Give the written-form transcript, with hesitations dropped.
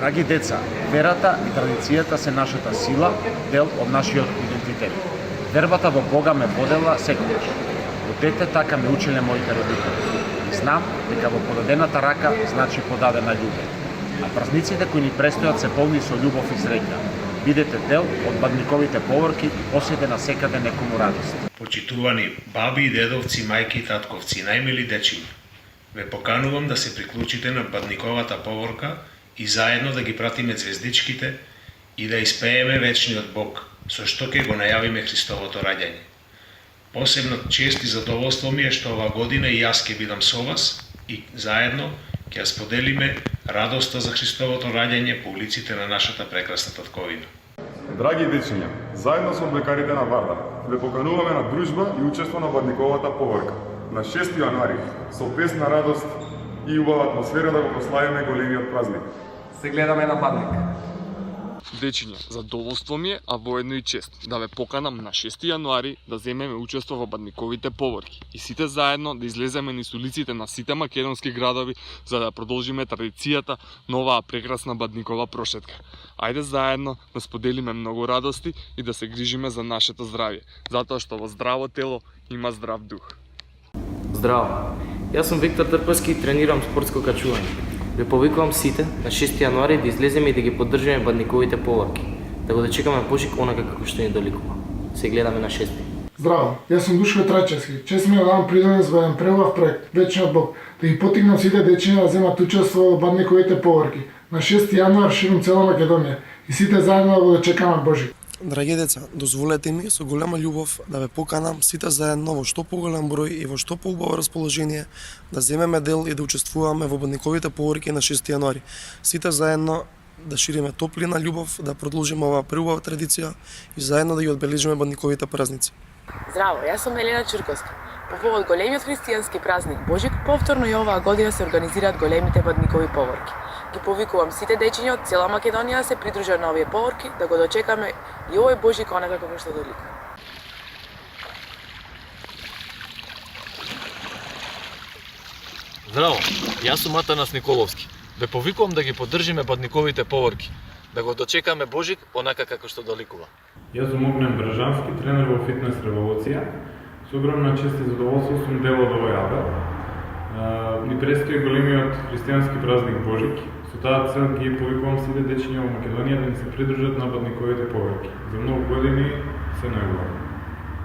Драги деца, верата и традицијата се нашата сила, дел од нашиот идентитет. Вербата во Бога ме водела секогаш. Од дете така ме учеле моите родители. И знам дека во подадената рака значи подадена љубов. А празниците кои ни престојат се полни со љубов и среќа. Бидете дел од бадниковите поворки и посете на секаде некому радост. Почитувани баби и дедовци, мајки и татковци, најмили дечиња, ве поканувам да се приклучите на бадниковата поворка и заедно да ги пратиме звездичките и да испееме вечниот Бог, со што ќе го најавиме Христовото раѓање. Посебно чест и задоволство ми е што оваа година и јас ќе бидам со вас и заедно ќе споделиме радоста за Христовото раѓање по улиците на нашата прекрасна татковина. Драги дечиња, заедно со блекарите на Вардар, ве покануваме на дружба и учество на бадниковата поворка на 6 јануари со песна радост и убава атмосфера да го прославиме големиот празник. Се гледаме на Бадник. Дечиња, задоволство ми е, а воедно и чест, да ве поканам на 6 јануари да земеме учество во бадниковите поворки и сите заедно да излеземе низ улиците на сите македонски градови за да продолжиме традицијата на оваа прекрасна бадникова прошетка. Ајде заедно да споделиме многу радости и да се грижиме за нашето здравје, затоа што во здраво тело има здрав дух. Здраво! Јас сум Виктор Трпевски и тренирам спортско качување. Ве повикувам сите на 6 јануари да излеземе и да ги поддржиме бадниковите поворки, да го дочекаме Божик онака како што ни доликува. Се гледаме на 6. Здраво, јас сум Душко Трачевски. Чест ми е да дам придонес во еден преубав проект, Вечниот Бог, да ги поттикнам сите дечиња да земат учество во бадниковите поворки. На 6 јануар ширум цела Македонија и сите заедно да го дочекаме Божик. Драги деца, дозволете ми со голема љубов да ве поканам сите заедно во што поголем број и во што поубаво расположение да земеме дел и да учествуваме во бадниковите поворки на 6 јануари. Сите заедно да шириме топлина, љубов, да продолжиме оваа преубава традиција и заедно да ги одбележиме бадниковите празници. Здраво, јас сум Елена Чурковска. По повод големиот христијански празник Божик, повторно и оваа година се организираат големите бадникови поворки. Ги повикувам сите дечиња од цела Македонија да се придружат на овие поворки, да го дочекаме и овој Божик онака како што доликува. Здраво, јас сум Атанас Николовски. Ве повикувам да ги поддржиме бадниковите поворки, да го дочекаме Божик онака како што доликува. Јас сум Огнен Бражански, тренер во Фитнес Револуција. Со огромна чест и задоволство сум дел од овој апел. Ни престои големиот христијански празник Божик. Со таа цел ги повикувам сите дечиња во Македонија да ни се придружат на бадниковите поворки. За многу години се најубаво.